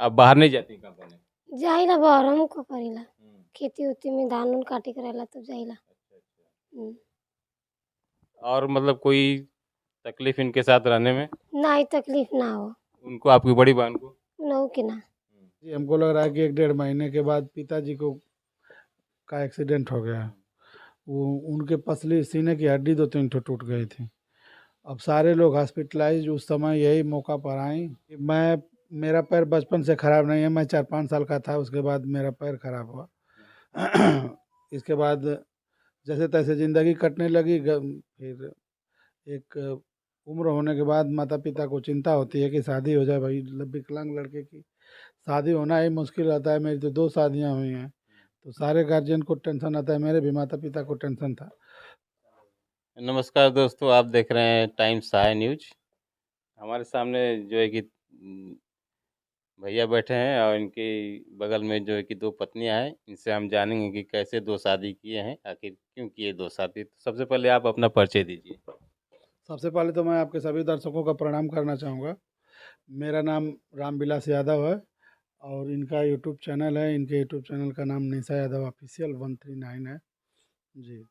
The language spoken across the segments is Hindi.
आप बाहर नहीं जाती काम करने? जाइला बाहर हमको करेला खेती उती में धान उन काटे करेला तब जाइला। और मतलब कोई तकलीफ इनके साथ रहने में? ना ही तकलीफ ना हो उनको, आपकी बड़ी बहन को? नौ के ना। जी हमको लग रहा है कि 1-1.5 महीने के बाद पिताजी को का एक्सीडेंट हो गया। वो उनके पसली सीने की हड्डी 2-3 ठो टूट गई थी। अब सारे लोग हॉस्पिटलाइज उस समय यही मौका पर आई। मेरा पैर बचपन से ख़राब नहीं है, मैं 4-5 साल का था उसके बाद मेरा पैर ख़राब हुआ। इसके बाद जैसे तैसे ज़िंदगी कटने लगी। फिर एक उम्र होने के बाद माता पिता को चिंता होती है कि शादी हो जाए। भाई विकलांग लड़के की शादी होना ही मुश्किल रहता है। मेरी तो 2 शादियां हुई हैं, तो सारे गार्जियन को टेंशन आता है। मेरे भी माता पिता को टेंशन था। नमस्कार दोस्तों, आप देख रहे हैं टाइम्स सहाय न्यूज। हमारे सामने जो है कि भैया बैठे हैं और इनके बगल में जो है कि 2 पत्नियां हैं। इनसे हम जानेंगे कि कैसे 2 शादी किए हैं, आखिर क्यों किए 2 शादी। तो सबसे पहले आप अपना परिचय दीजिए। सबसे पहले तो मैं आपके सभी दर्शकों का प्रणाम करना चाहूँगा। मेरा नाम रामविलास यादव है और इनका यूट्यूब चैनल है। इनके यूट्यूब चैनल का नाम निशा यादव ऑफिशियल 139 है जी।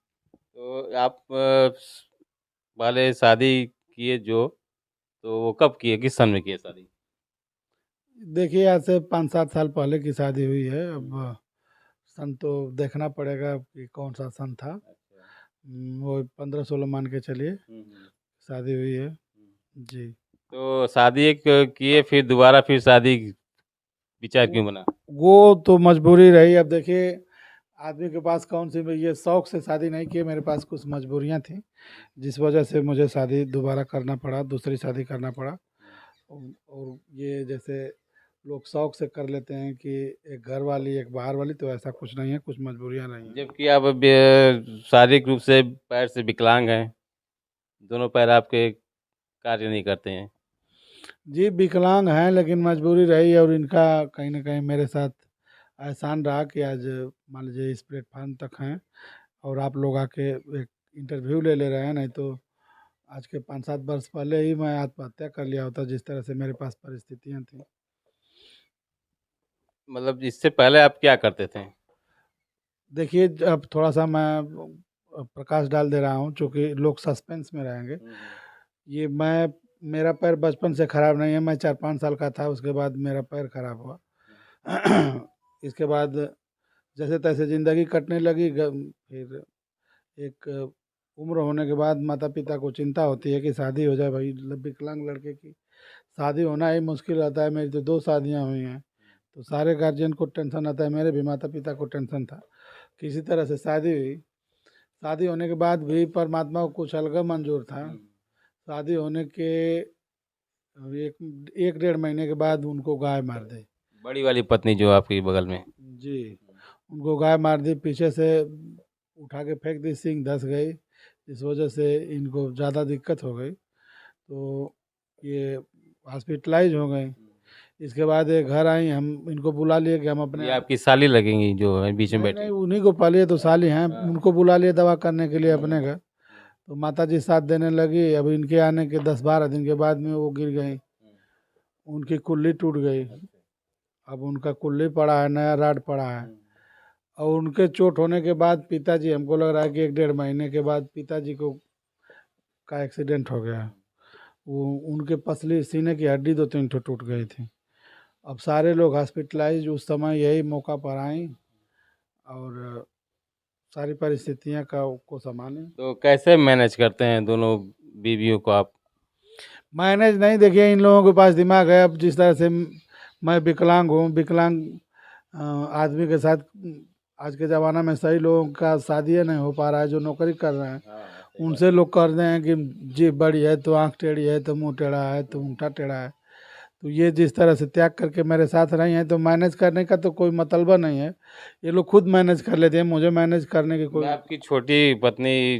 तो आप पहले शादी किए जो, तो वो कब किए, किस सन में किए शादी? देखिए आज से 5-7 साल पहले की शादी हुई है। अब सन तो देखना पड़ेगा कि कौन सा सन था। वो 15-16 मान के चलिए शादी हुई है जी। तो शादी एक किए, फिर दोबारा फिर शादी विचार क्यों बना? वो तो मजबूरी रही। अब देखिए आदमी के पास कौन सी, ये शौक से शादी नहीं की, मेरे पास कुछ मजबूरियां थी जिस वजह से मुझे शादी दोबारा करना पड़ा, दूसरी शादी करना पड़ा। और ये जैसे लोग शौक से कर लेते हैं कि एक घर वाली एक बाहर वाली, तो ऐसा कुछ नहीं है, कुछ मजबूरियां नहीं है। जबकि आप शारीरिक रूप से पैर से विकलांग हैं, दोनों पैर आपके कार्य नहीं करते हैं। जी विकलांग हैं लेकिन मजबूरी रही और इनका कहीं ना कहीं मेरे साथ एहसान रहा कि आज मान लीजिए इस प्लेटफार्म तक हैं और आप लोग आके एक इंटरव्यू ले रहे हैं। नहीं तो आज के 5-7 वर्ष पहले ही मैं आत्महत्या कर लिया होता, जिस तरह से मेरे पास परिस्थितियां थी। मतलब इससे पहले आप क्या करते थे? देखिए अब थोड़ा सा मैं प्रकाश डाल दे रहा हूँ, चूँकि लोग सस्पेंस में रहेंगे। ये मेरा पैर बचपन से ख़राब नहीं है, मैं 4-5 साल का था उसके बाद मेरा पैर ख़राब हुआ। इसके बाद जैसे तैसे ज़िंदगी कटने लगी। फिर एक उम्र होने के बाद माता पिता को चिंता होती है कि शादी हो जाए। भाई विकलांग लड़के की शादी होना ही मुश्किल रहता है। मेरी तो 2 शादियां हुई हैं, तो सारे गार्जियन को टेंशन आता है। मेरे भी माता पिता को टेंशन था। किसी तरह से शादी हुई। शादी होने के बाद भी परमात्मा को कुछ अलग मंजूर था। शादी होने के 1-1.5 महीने के बाद उनको गाय मार दी। बड़ी वाली पत्नी जो आपकी बगल में? जी उनको गाय मार दी, पीछे से उठा के फेंक दी, सींग धंस गई। इस वजह से इनको ज़्यादा दिक्कत हो गई, तो ये हॉस्पिटलाइज हो गई। इसके बाद ये घर आई, हम इनको बुला लिए कि हम अपने ये आपकी साली लगेंगी जो है बीच में नहीं बैठी? नहीं उन्हीं को पालिए, तो साली हैं, उनको बुला लिए दवा करने के लिए अपने घर। तो माता जी साथ देने लगी। अब इनके आने के 10-12 दिन के बाद में वो गिर गई, उनकी कुल्ली टूट गई। अब उनका कुल्ली पड़ा है, नया राड पड़ा है। और उनके चोट होने के बाद पिताजी, हमको लग रहा है कि 1-1.5 महीने के बाद पिताजी को का एक्सीडेंट हो गया। वो उनके पसली सीने की हड्डी 2-3 ठो टूट गई थी। अब सारे लोग हॉस्पिटलाइज उस समय यही मौका पर आई और सारी परिस्थितियां को संभालें। तो कैसे मैनेज करते हैं दोनों बीवियों को आप? मैनेज नहीं, देखिए इन लोगों के पास दिमाग है। अब जिस तरह से मैं विकलांग हूँ, विकलांग आदमी के साथ आज के ज़माना में सही लोगों का शादी नहीं हो पा रहा है। जो नौकरी कर रहे हैं उनसे लोग कर रहे हैं कि जीभ बड़ी है तो आँख टेढ़ी है तो मुंह टेढ़ा है तो अंगूठा टेढ़ा है। तो ये जिस तरह से त्याग करके मेरे साथ रही हैं, तो मैनेज करने का तो कोई मतलब नहीं है। ये लोग खुद मैनेज कर लेते हैं, मुझे मैनेज करने की कोई। मैं आपकी छोटी पत्नी,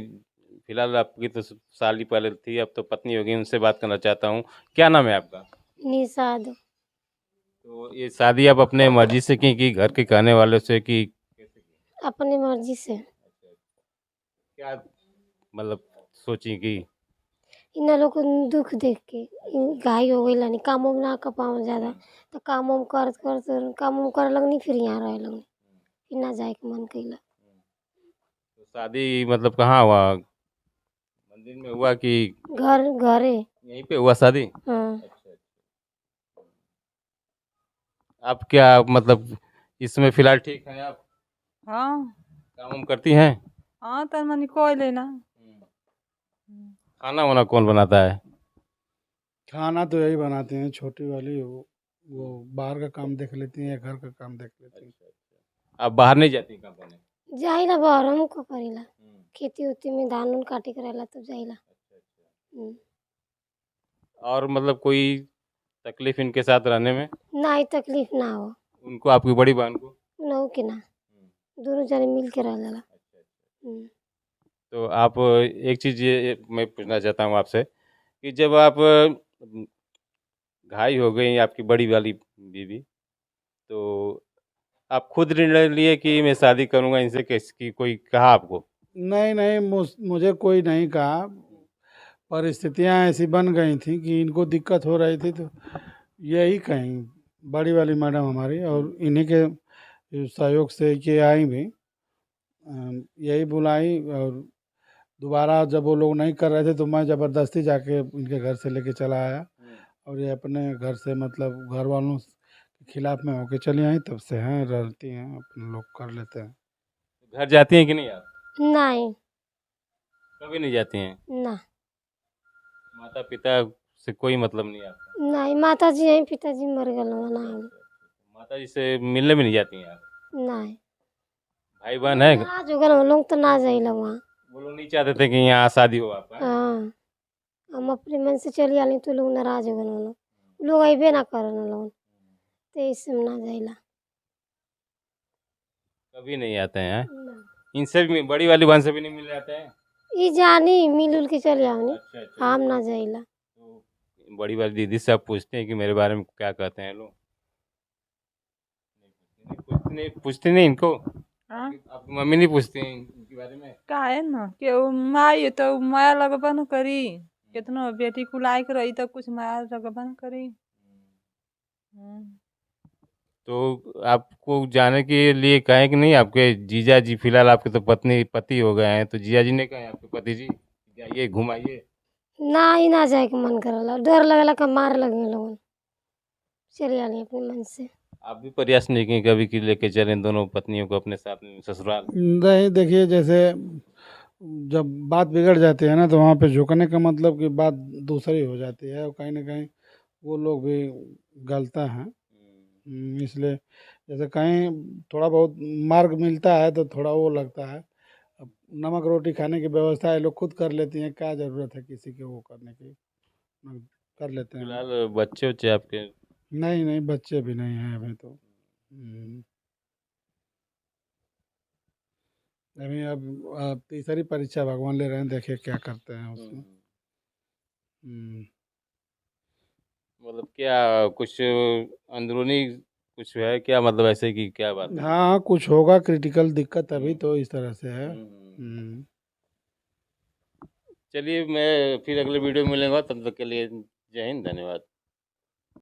फिलहाल आपकी तो साली पहले थी, अब तो पत्नी होगी, उनसे बात करना चाहता हूँ। क्या नाम है आपका? निषाद तो ये शादी आप अपने मर्जी से की घर के कहने वालों से की? अपनी मर्जी से। क्या मतलब सोची कि? इन लोग को दुख देख के घाई हो गई लानी काम उम ना कर पाओ ज़्यादा तो काम उम काम उम कर लगनी फिर यहाँ रहे लगनी फिर ना जाए के मन कैला। तो शादी मतलब कहाँ हुआ, मंदिर में हुआ कि घरे यहीं पे हुआ शादी? हाँ। अच्छा। आप क्या मतलब इसमें फिलहाल ठीक हैं आप? हाँ काम वाम करती हैं? हाँ तर मनी कोई लेना। खाना वाना कौन बनाता है? खाना तो यही बनाते हैं, छोटी वाली वो बाहर का काम देख लेती हैं या घर का काम देख लेती हैं। आप बाहर नहीं जाती काम करने? जाइला बाहर हमको करेला खेती उती में धान उन काटे करेला तो जाइला। और मतलब कोई तकलीफ इनके साथ रहने में? ना ही तकलीफ ना हो उनको, आपकी बड़ी बहन को? ना के ना दोनों जने मिल के रह लेला। तो आप एक चीज़ ये मैं पूछना चाहता हूँ आपसे कि जब आप घाई हो गई आपकी बड़ी वाली बीवी, तो आप खुद निर्णय लिए कि मैं शादी करूंगा इनसे, किसकी कोई कहा आपको? नहीं नहीं, मुझे कोई नहीं कहा, परिस्थितियां ऐसी बन गई थी कि इनको दिक्कत हो रही थी तो यही कहीं बड़ी वाली मैडम हमारी और इन्हीं के सहयोग से ये आई भी, यही बुलाई और दोबारा जब वो लोग नहीं कर रहे थे तो मैं ज़बरदस्ती जाके इनके घर से लेके चला आया और ये अपने घर से मतलब घर वालों के खिलाफ में होके चली आई, तब से हैं रहती हैं, अपने लोग कर लेते हैं। घर जाती हैं कि नहीं आप? नहीं कभी नहीं जाती हैं? ना माता पिता से कोई मतलब नहीं आपका? नहीं माता जी हैं पिताजी मर गए ना हम माता जी से मिलने भी नहीं जाती हैं आप? नहीं भाई बहन है? नाराज हो गए हम लोग तो ना जाइला वहाँ। वो लोग नहीं चाहते थे कि यहाँ शादी हो आपका? हाँ हम अपने मन से चली आनी तो लोग नाराज हो गए लोग अबे ना करन लोग तो इससे हम ना जाइला। कभी नहीं आते हैं? इनसे भी, बड़ी वाली बहन से भी नहीं मिलने आते हैं? ई जानी मिलजुल के चले आवनी अच्छा अच्छा। हम ना जाइला। तो बड़ी वाली दीदी से आप पूछते हैं कि मेरे बारे में क्या कहते हैं लोग? पूछती नहीं इनको? हाँ आपकी मम्मी नहीं पूछती हैं इनके बारे में? का है ना कि माई तो माया लगबा न करी, कितनो बेटी कुलाई के रही तो कुछ माया लगबा न करी। तो आपको जाने के लिए कहें कि नहीं, आपके जीजा जी, फिलहाल आपके तो पति हो गए हैं, तो जीजा जी ने कहा आपके पति जी जाइए घुमाइए? ना ही ना जाए के मन करला डर लगला का मार लगे लोग चले आनी अपने मन से। आप भी प्रयास नहीं किए कभी कि लेके चलें दोनों पत्नियों को अपने साथ में ससुराल? नहीं, देखिए जैसे जब बात बिगड़ जाती है ना तो वहाँ पे झुकने का मतलब कि बात दूसरी हो जाती है और कहीं ना कहीं वो लोग भी गलता हैं। इसलिए जैसे कहीं थोड़ा बहुत मार्ग मिलता है तो थोड़ा वो लगता है। अब नमक रोटी खाने की व्यवस्था ये लोग खुद कर लेती हैं, क्या ज़रूरत है किसी के वो करने की, कर लेते हैं। फिलहाल बच्चे उच्चे आपके? नहीं नहीं, बच्चे भी नहीं हैं अभी तो। अभी अब तीसरी परीक्षा भगवान ले रहे हैं, देखिए क्या करते हैं उसमें। मतलब क्या कुछ अंदरूनी कुछ है क्या, मतलब ऐसे कि क्या बात है? हाँ कुछ होगा, क्रिटिकल दिक्कत अभी तो इस तरह से है। चलिए, मैं फिर अगले वीडियो में मिलेंगे, तब तक के लिए जय हिंद, धन्यवाद।